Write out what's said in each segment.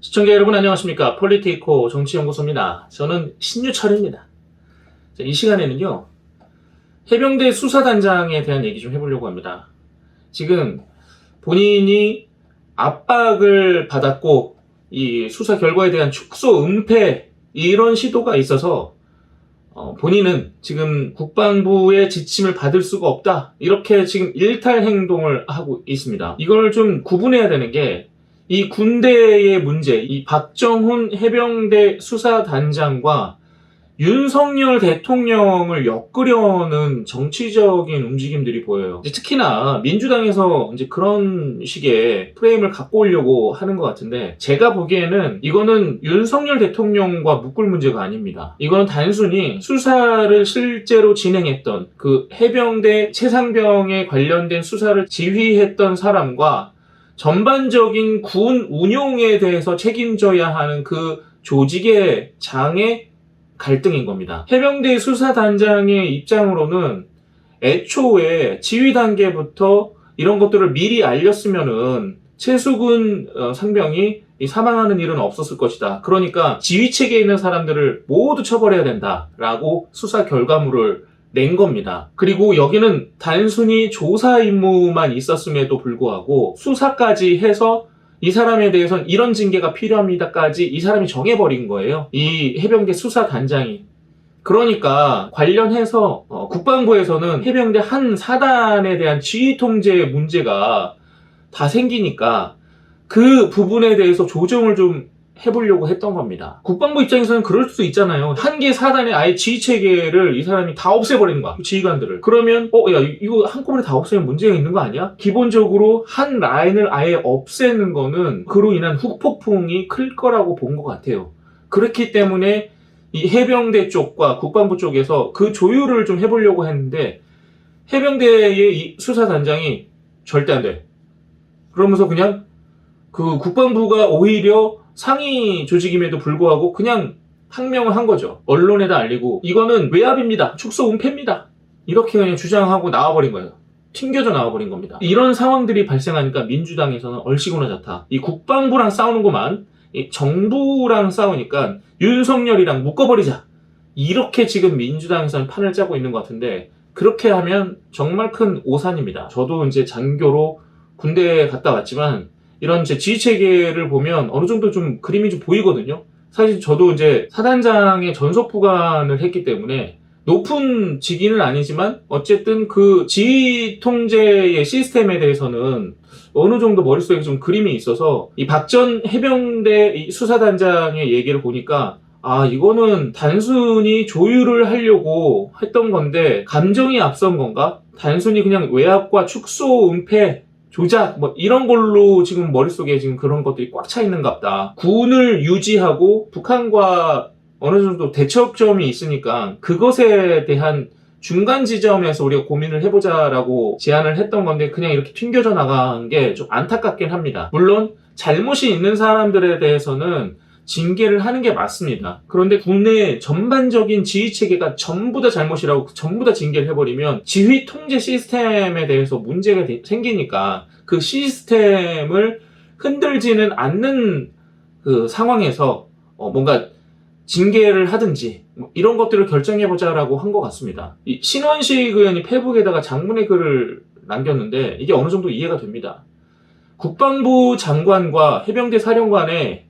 시청자 여러분 안녕하십니까. 폴리티코 정치연구소입니다. 저는 신유철입니다. 이 시간에는요, 해병대 수사단장에 대한 얘기 좀 해보려고 합니다. 지금 본인이 압박을 받았고 이 수사 결과에 대한 축소, 은폐 이런 시도가 있어서 본인은 지금 국방부의 지침을 받을 수가 없다, 이렇게 지금 일탈 행동을 하고 있습니다. 이걸 좀 구분해야 되는 게, 이 군대의 문제, 이 박정훈 해병대 수사단장과 윤석열 대통령을 엮으려는 정치적인 움직임들이 보여요. 특히나 민주당에서 이제 그런 식의 프레임을 갖고 오려고 하는 것 같은데, 제가 보기에는 이거는 윤석열 대통령과 묶을 문제가 아닙니다. 이거는 단순히 수사를 실제로 진행했던 그 해병대 최상병에 관련된 수사를 지휘했던 사람과 전반적인 군 운용에 대해서 책임져야 하는 그 조직의 장의 갈등인 겁니다. 해병대 수사단장의 입장으로는 애초에 지휘 단계부터 이런 것들을 미리 알렸으면은 최수근 상병이 사망하는 일은 없었을 것이다. 그러니까 지휘 체계에 있는 사람들을 모두 처벌해야 된다라고 수사 결과물을 낸 겁니다. 그리고 여기는 단순히 조사 임무만 있었음에도 불구하고 수사까지 해서 이 사람에 대해서는 이런 징계가 필요합니다까지 이 사람이 정해버린 거예요. 이 해병대 수사단장이. 그러니까 관련해서 국방부에서는 해병대 한 사단에 대한 지휘 통제 문제가 다 생기니까 그 부분에 대해서 조정을 좀 해보려고 했던 겁니다. 국방부 입장에서는 그럴 수도 있잖아요. 한 개 사단에 아예 지휘 체계를 이 사람이 다 없애버리는 거야, 지휘관들을. 그러면 야, 이거 한꺼번에 다 없애면 문제가 있는 거 아니야? 기본적으로 한 라인을 아예 없애는 거는 그로 인한 후폭풍이 클 거라고 본 것 같아요. 그렇기 때문에 이 해병대 쪽과 국방부 쪽에서 그 조율을 좀 해보려고 했는데, 해병대의 이 수사단장이 절대 안 돼, 그러면서 그냥 그 국방부가 오히려 상위 조직임에도 불구하고 그냥 항명을 한 거죠. 언론에다 알리고 이거는 외압입니다, 축소 은폐입니다, 이렇게 그냥 주장하고 나와버린 거예요. 튕겨져 나와버린 겁니다. 이런 상황들이 발생하니까 민주당에서는 얼씨구나 좋다, 이 국방부랑 싸우는구만, 이 정부랑 싸우니까 윤석열이랑 묶어버리자, 이렇게 지금 민주당에서는 판을 짜고 있는 것 같은데, 그렇게 하면 정말 큰 오산입니다. 저도 이제 장교로 군대에 갔다 왔지만 이런 제 지휘 체계를 보면 어느 정도 좀 그림이 좀 보이거든요. 사실 저도 이제 사단장의 전속 부관을 했기 때문에 높은 직위는 아니지만 어쨌든 그 지휘 통제의 시스템에 대해서는 어느 정도 머릿속에 좀 그림이 있어서, 이 박전 해병대 수사단장의 얘기를 보니까 이거는 단순히 조율을 하려고 했던 건데 감정이 앞선 건가? 단순히 그냥 외압과 축소, 은폐, 조작 이런 걸로 지금 머릿속에 지금 그런 것들이 꽉 차 있는갑다. 군을 유지하고 북한과 어느 정도 대척점이 있으니까 그것에 대한 중간 지점에서 우리가 고민을 해보자라고 제안을 했던 건데, 그냥 이렇게 튕겨져 나간 게 좀 안타깝긴 합니다. 물론 잘못이 있는 사람들에 대해서는 징계를 하는 게 맞습니다. 그런데 군의 전반적인 지휘 체계가 전부 다 잘못이라고 전부 다 징계를 해버리면 지휘 통제 시스템에 대해서 문제가 생기니까 그 시스템을 흔들지는 않는 그 상황에서 뭔가 징계를 하든지 이런 것들을 결정해보자라고 한 것 같습니다. 이 신원식 의원이 페북에다가 장문의 글을 남겼는데 이게 어느 정도 이해가 됩니다. 국방부 장관과 해병대 사령관의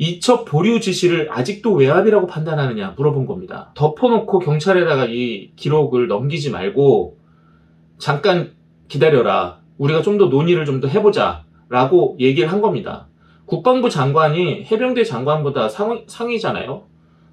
이첩 보류 지시를 아직도 외압이라고 판단하느냐 물어본 겁니다. 덮어놓고 경찰에다가 이 기록을 넘기지 말고 잠깐 기다려라, 우리가 좀 더 논의를 좀 더 해보자 라고 얘기를 한 겁니다. 국방부 장관이 해병대 장관보다 상위잖아요.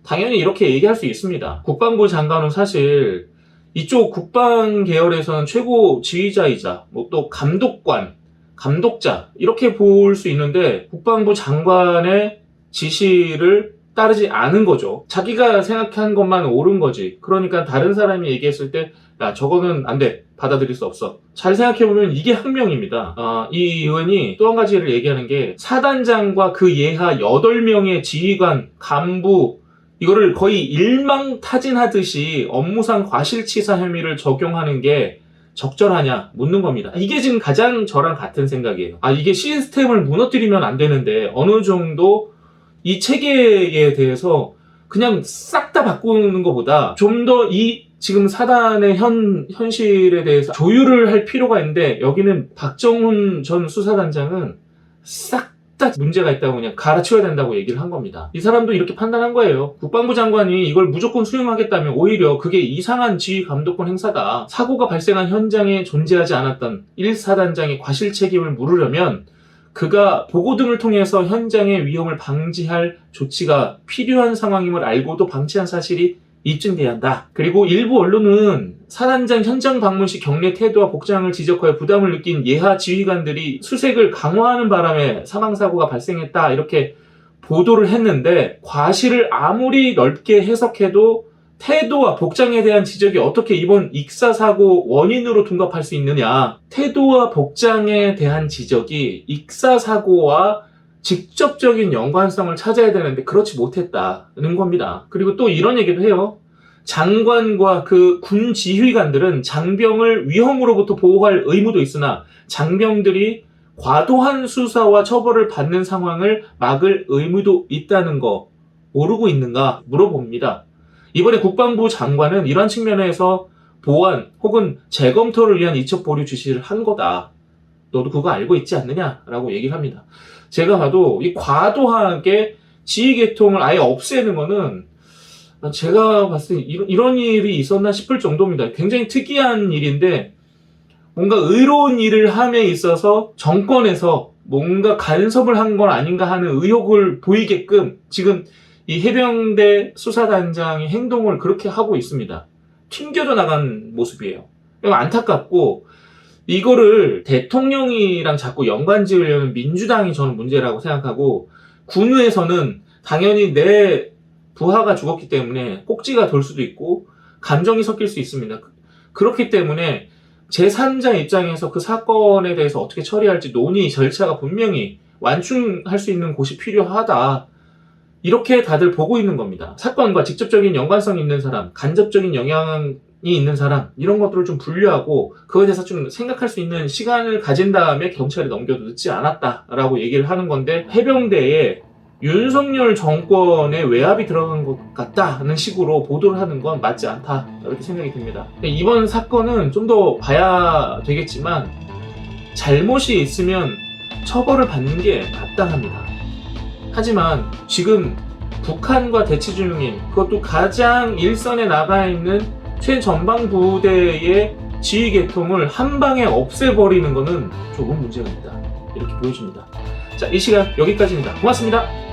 당연히 이렇게 얘기할 수 있습니다. 국방부 장관은 사실 이쪽 국방 계열에서는 최고 지휘자이자 또 감독관, 감독자 이렇게 볼 수 있는데, 국방부 장관의 지시를 따르지 않은 거죠. 자기가 생각한 것만 옳은 거지. 그러니까 다른 사람이 얘기했을 때 야, 저거는 안 돼, 받아들일 수 없어. 잘 생각해보면 이게 항명입니다. 이 의원이 또 한 가지를 얘기하는 게, 사단장과 그 예하 8명의 지휘관, 간부 이거를 거의 일망타진하듯이 업무상 과실치사 혐의를 적용하는 게 적절하냐 묻는 겁니다. 이게 지금 가장 저랑 같은 생각이에요. 이게 시스템을 무너뜨리면 안 되는데 어느 정도 이 체계에 대해서 그냥 싹 다 바꾸는 것보다 좀 더 이 지금 사단의 현실에 대해서 조율을 할 필요가 있는데, 여기는 박정훈 전 수사단장은 싹 다 문제가 있다고 그냥 갈아치워야 된다고 얘기를 한 겁니다. 이 사람도 이렇게 판단한 거예요. 국방부 장관이 이걸 무조건 수용하겠다면 오히려 그게 이상한 지휘 감독권 행사다. 사고가 발생한 현장에 존재하지 않았던 1사단장의 과실 책임을 물으려면 그가 보고 등을 통해서 현장의 위험을 방지할 조치가 필요한 상황임을 알고도 방치한 사실이 입증돼야 한다. 그리고 일부 언론은 사단장 현장 방문 시 경례 태도와 복장을 지적하여 부담을 느낀 예하 지휘관들이 수색을 강화하는 바람에 사망사고가 발생했다, 이렇게 보도를 했는데, 과실을 아무리 넓게 해석해도 태도와 복장에 대한 지적이 어떻게 이번 익사사고 원인으로 둔갑할 수 있느냐. 태도와 복장에 대한 지적이 익사사고와 직접적인 연관성을 찾아야 되는데 그렇지 못했다는 겁니다. 그리고 또 이런 얘기도 해요. 장관과 그 군 지휘관들은 장병을 위험으로부터 보호할 의무도 있으나 장병들이 과도한 수사와 처벌을 받는 상황을 막을 의무도 있다는 거 모르고 있는가 물어봅니다. 이번에 국방부 장관은 이런 측면에서 보완 혹은 재검토를 위한 이첩 보류 지시를 한 거다. 너도 그거 알고 있지 않느냐라고 얘기를 합니다. 제가 봐도 이 과도하게 지휘 계통을 아예 없애는 거는 제가 봤을 때 이런 일이 있었나 싶을 정도입니다. 굉장히 특이한 일인데, 뭔가 의로운 일을 함에 있어서 정권에서 뭔가 간섭을 한 건 아닌가 하는 의혹을 보이게끔 지금 이 해병대 수사단장의 행동을 그렇게 하고 있습니다. 튕겨져 나간 모습이에요. 안타깝고, 이거를 대통령이랑 자꾸 연관 지으려는 민주당이 저는 문제라고 생각하고, 군에서는 당연히 내 부하가 죽었기 때문에 꼭지가 돌 수도 있고 감정이 섞일 수 있습니다. 그렇기 때문에 제3자 입장에서 그 사건에 대해서 어떻게 처리할지 논의 절차가 분명히 완충할 수 있는 곳이 필요하다, 이렇게 다들 보고 있는 겁니다. 사건과 직접적인 연관성이 있는 사람, 간접적인 영향이 있는 사람, 이런 것들을 좀 분류하고 그거에 대해서 좀 생각할 수 있는 시간을 가진 다음에 경찰에 넘겨도 늦지 않았다라고 얘기를 하는 건데, 해병대에 윤석열 정권의 외압이 들어간 것 같다는 식으로 보도를 하는 건 맞지 않다, 이렇게 생각이 듭니다. 이번 사건은 좀 더 봐야 되겠지만 잘못이 있으면 처벌을 받는 게 마땅합니다. 하지만 지금 북한과 대치 중인, 그것도 가장 일선에 나가 있는 최전방부대의 지휘 계통을 한 방에 없애버리는 것은 조금 문제가 있다, 이렇게 보여집니다. 자, 이 시간 여기까지입니다. 고맙습니다.